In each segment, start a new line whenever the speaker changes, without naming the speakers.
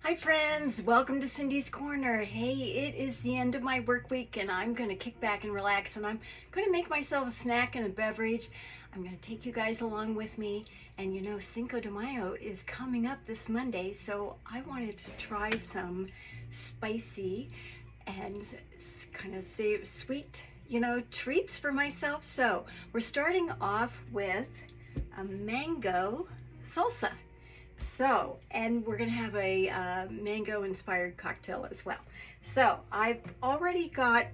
Hi friends, welcome to Cindy's Corner. Hey, it is the end of my work week and I'm going to kick back and relax, and I'm going to make myself a snack and a beverage. I'm going to take you guys along with me, and you know Cinqo de Mayo is coming up this Monday, so I wanted to try some spicy and kind of sweet, treats for myself. So we're starting off with a mango salsa. So, and we're going to have a mango-inspired cocktail as well. So, I've already got,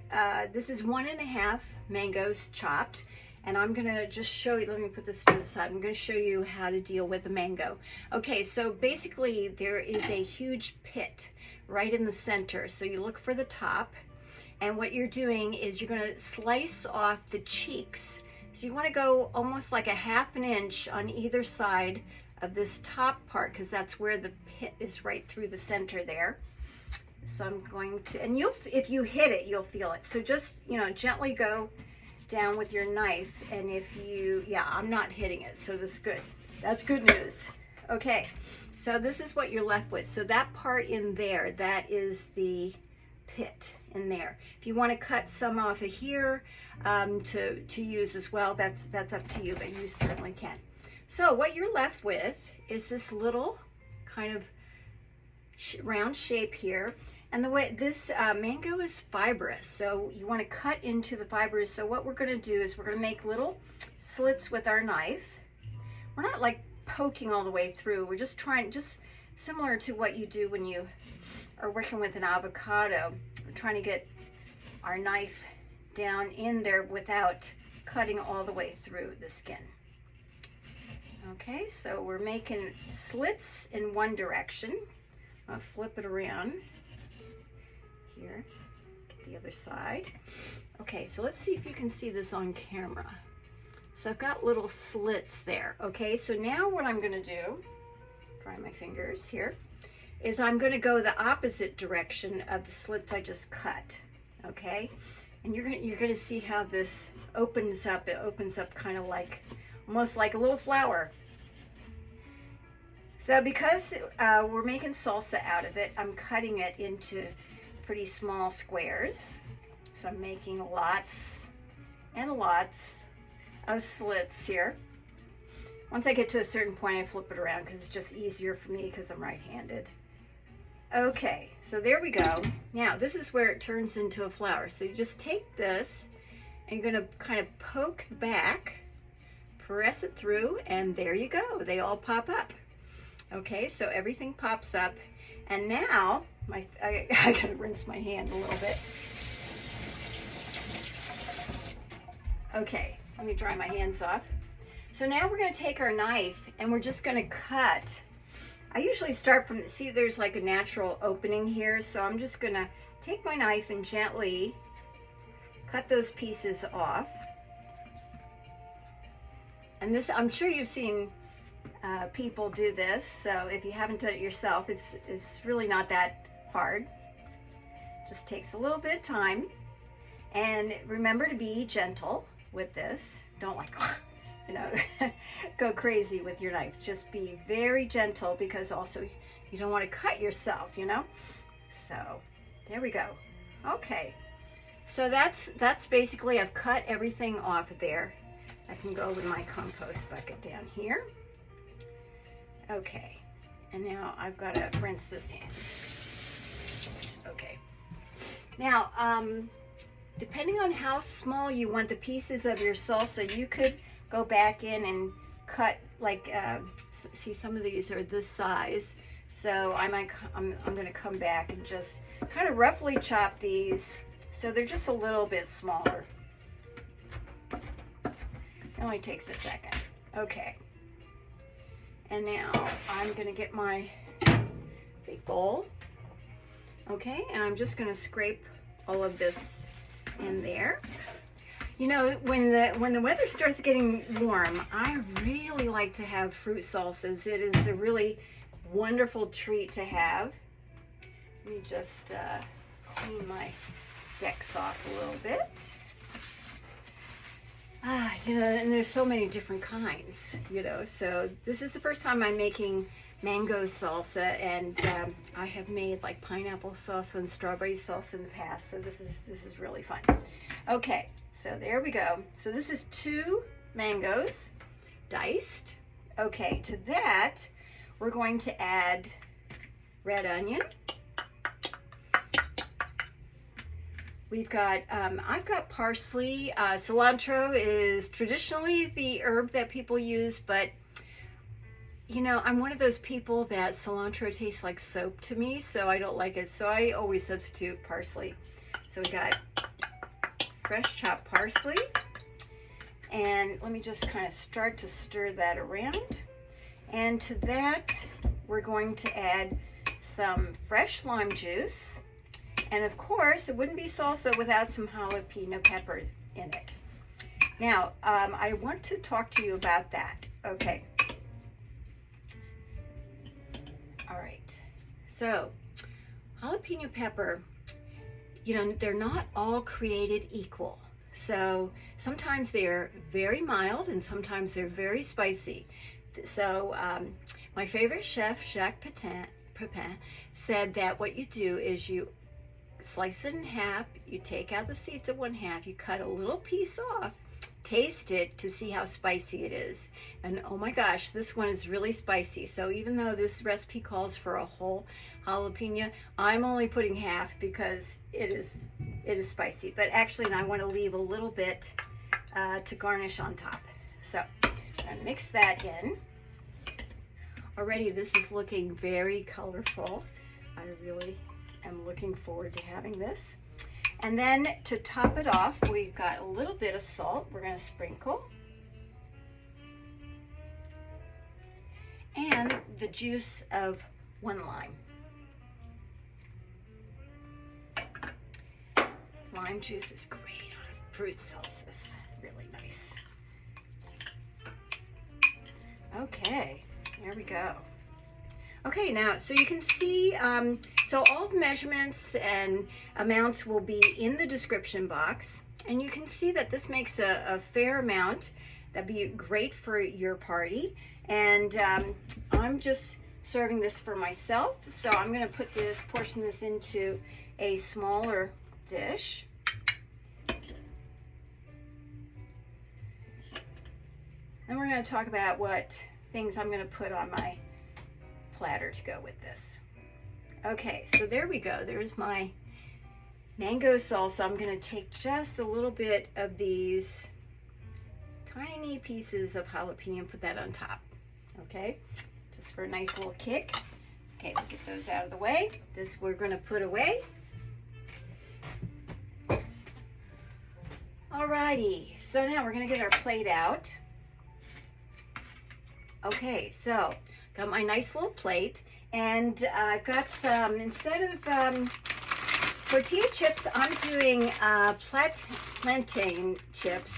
this is 1.5 mangoes chopped, and I'm going to just show you, let me put this to the side, I'm going to show you how to deal with a mango. Okay, so basically there is a huge pit right in the center, so you look for the top, and what you're doing is you're going to slice off the cheeks. So you want to go almost like 1/2 inch on either side of this top part, because that's where the pit is, right through the center there. So I'm going to, and if you hit it, you'll feel it. So just, gently go down with your knife, and if you, I'm not hitting it, so that's good. That's good news. Okay, so this is what you're left with. So that part in there, that is the pit in there. If you want to cut some off of here to use as well, that's up to you, but you certainly can. So what you're left with is this little kind of round shape here. And the way this mango is fibrous, so you want to cut into the fibers. So what we're going to do is we're going to make little slits with our knife. We're not like poking all the way through. We're just trying, just similar to what you do when you are working with an avocado. We're trying to get our knife down in there without cutting all the way through the skin. Okay, so we're making slits in one direction. I'll flip it around here, get the other side. Okay, so let's see if you can see this on camera. So I've got little slits there. Okay, so now what I'm going to do, dry my fingers here, is I'm going to go the opposite direction of the slits I just cut. Okay, and you're going to see how this opens up. It opens up kind of like, almost like a little flower. So because we're making salsa out of it, I'm cutting it into pretty small squares. So I'm making lots and lots of slits here. Once I get to a certain point, I flip it around because it's just easier for me because I'm right-handed. Okay, so there we go. Now this is where it turns into a flower. So you just take this and you're going to kind of poke the back, press it through, and there you go. They all pop up. Okay, so everything pops up, and now I gotta rinse my hand a little bit. Okay, let me dry my hands off. So now we're gonna take our knife and we're just gonna cut. I usually start from, see there's like a natural opening here, so I'm just gonna take my knife and gently cut those pieces off. And this, I'm sure you've seen people do this, so if you haven't done it yourself, it's really not that hard. Just takes a little bit of time, and remember to be gentle with this. Don't like go crazy with your knife. Just be very gentle, because also you don't want to cut yourself, So there we go. Okay, so that's basically, I've cut everything off of there. I can go with my compost bucket down here. Okay, and now I've got to rinse this hand. Okay, now depending on how small you want the pieces of your salsa, you could go back in and cut, like see, some of these are this size, so I'm going to come back and just kind of roughly chop these so they're just a little bit smaller. It only takes a second. Okay. And now I'm going to get my big bowl. Okay, and I'm just going to scrape all of this in there. When the weather starts getting warm, I really like to have fruit salsas. It is a really wonderful treat to have. Let me just clean my decks off a little bit. And there's so many different kinds, so this is the first time I'm making mango salsa, and I have made like pineapple salsa and strawberry salsa in the past, so this is really fun. Okay, so there we go. So this is 2 mangoes diced. Okay, to that we're going to add red onion. We've got, I've got parsley. Cilantro is traditionally the herb that people use, but you know, I'm one of those people that cilantro tastes like soap to me, so I don't like it. So I always substitute parsley. So we got fresh chopped parsley. And let me just kind of start to stir that around. And to that, we're going to add some fresh lime juice. And of course, it wouldn't be salsa without some jalapeno pepper in it. Now, I want to talk to you about that. Okay. All right. So, jalapeno pepper, you know, they're not all created equal. So, sometimes they're very mild and sometimes they're very spicy. So, my favorite chef, Jacques Pepin, said that what you do is you slice it in half, you take out the seeds of 1/2, you cut a little piece off, taste it to see how spicy it is. And oh my gosh, this one is really spicy. So even though this recipe calls for a whole jalapeno, I'm only putting half because it is spicy. But actually, I want to leave a little bit to garnish on top. So I'm going to mix that in. Already this is looking very colorful. I really am looking forward to having this. And then to top it off, we've got a little bit of salt we're going to sprinkle. And the juice of 1 lime. Lime juice is great on a fruit salsa. Really nice. Okay, there we go. Okay, now, so you can see, so all the measurements and amounts will be in the description box. And you can see that this makes a fair amount. That'd be great for your party. And I'm just serving this for myself. So I'm gonna portion this into a smaller dish. And we're gonna talk about what things I'm gonna put on my platter to go with this. Okay, so there we go. There's my mango salsa. I'm going to take just a little bit of these tiny pieces of jalapeno and put that on top. Okay, just for a nice little kick. Okay, we'll get those out of the way. This we're going to put away. Alrighty, so now we're going to get our plate out. Okay, so got my nice little plate, and I've got some, instead of tortilla chips, I'm doing plantain chips,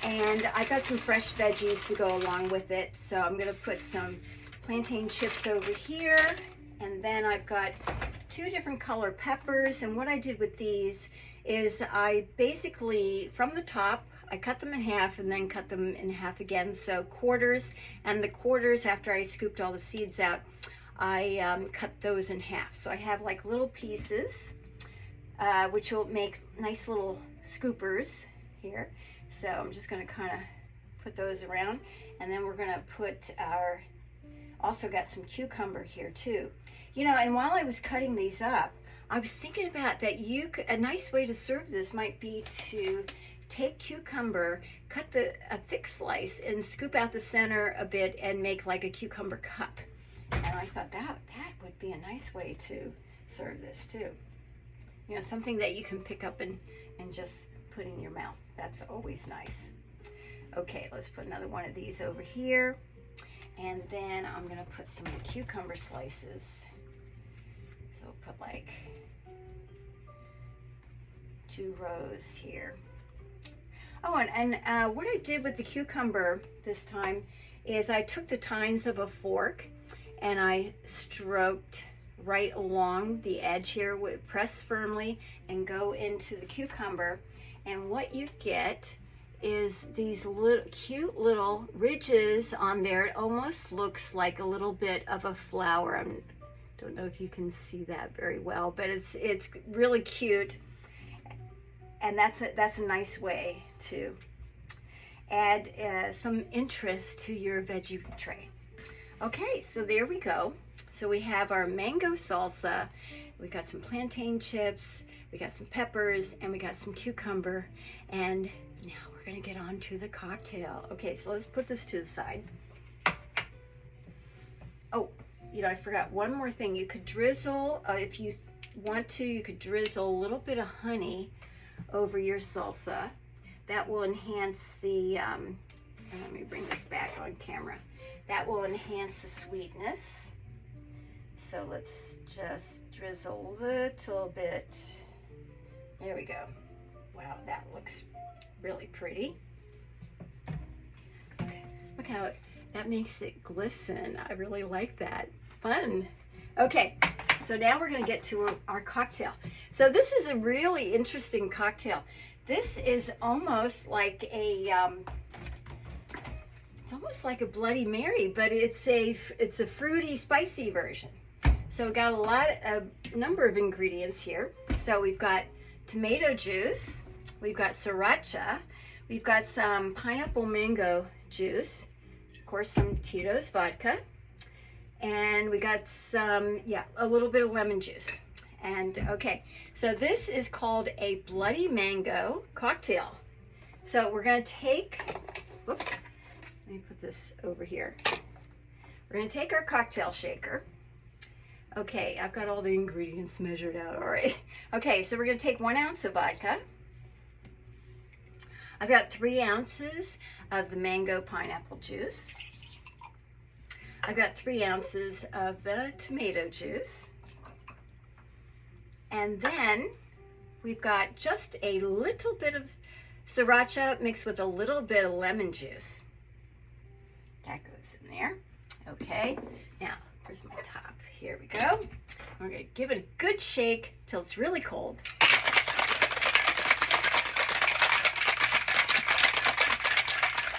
and I got some fresh veggies to go along with it. So I'm going to put some plantain chips over here, and then I've got 2 different color peppers. And what I did with these is I basically, from the top, I cut them in half and then cut them in half again, so quarters, and the quarters, after I scooped all the seeds out, I cut those in half. So I have like little pieces, which will make nice little scoopers here. So I'm just going to kind of put those around, and then we're going to put also got some cucumber here too. You know, and while I was cutting these up, I was thinking about that a nice way to serve this might be to take cucumber, cut a thick slice, and scoop out the center a bit and make like a cucumber cup. And I thought that would be a nice way to serve this too. You know, something that you can pick up and just put in your mouth. That's always nice. Okay, let's put another one of these over here. And then I'm gonna put some cucumber slices. So we'll put like 2 rows here. Oh, and what I did with the cucumber this time is I took the tines of a fork and I stroked right along the edge here, press firmly and go into the cucumber. And what you get is these little cute little ridges on there. It almost looks like a little bit of a flower. I don't know if you can see that very well, but it's really cute, and that's a nice way to add some interest to your veggie tray. Okay, so there we go. So we have our mango salsa, we got some plantain chips, we got some peppers, and we got some cucumber, and now we're gonna get on to the cocktail. Okay, so let's put this to the side. Oh, I forgot one more thing. You could drizzle, if you want to, you could drizzle a little bit of honey over your salsa. That will enhance the, let me bring this back on camera. That will enhance the sweetness. So let's just drizzle a little bit. There we go. Wow, that looks really pretty. Okay, look how that makes it glisten. I really like that. Fun. Okay, so now we're going to get to our cocktail. So this is a really interesting cocktail. This is almost like a it's almost like a Bloody Mary, but it's a fruity, spicy version. So we've got a number of ingredients here. So we've got tomato juice, we've got sriracha, we've got some pineapple mango juice, of course some Tito's vodka, and we got some, a little bit of lemon juice. And okay, so this is called a Bloody Mango cocktail. So we're gonna take, whoops, let me put this over here. We're gonna take our cocktail shaker. Okay, I've got all the ingredients measured out, all right. Okay, so we're gonna take 1 ounce of vodka. I've got 3 ounces of the mango pineapple juice. I've got 3 ounces of the tomato juice. And then we've got just a little bit of sriracha mixed with a little bit of lemon juice. That goes in there. Okay, now here's my top. Here we go. We're gonna give it a good shake till it's really cold.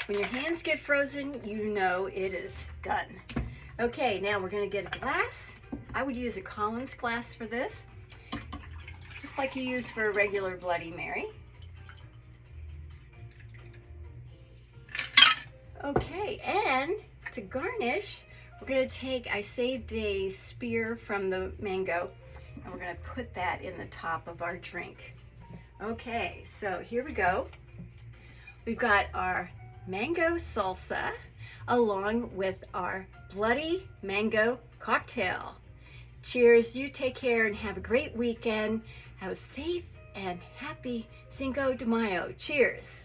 When your hands get frozen, you know it is done. Okay, now we're gonna get a glass. I would use a Collins glass for this, just like you use for a regular Bloody Mary. Okay, and to garnish, we're gonna take, I saved a spear from the mango, and we're gonna put that in the top of our drink. Okay, so here we go. We've got our mango salsa along with our Bloody Mango cocktail. Cheers, you take care and have a great weekend. Have a safe and happy Cinqo de Mayo. Cheers.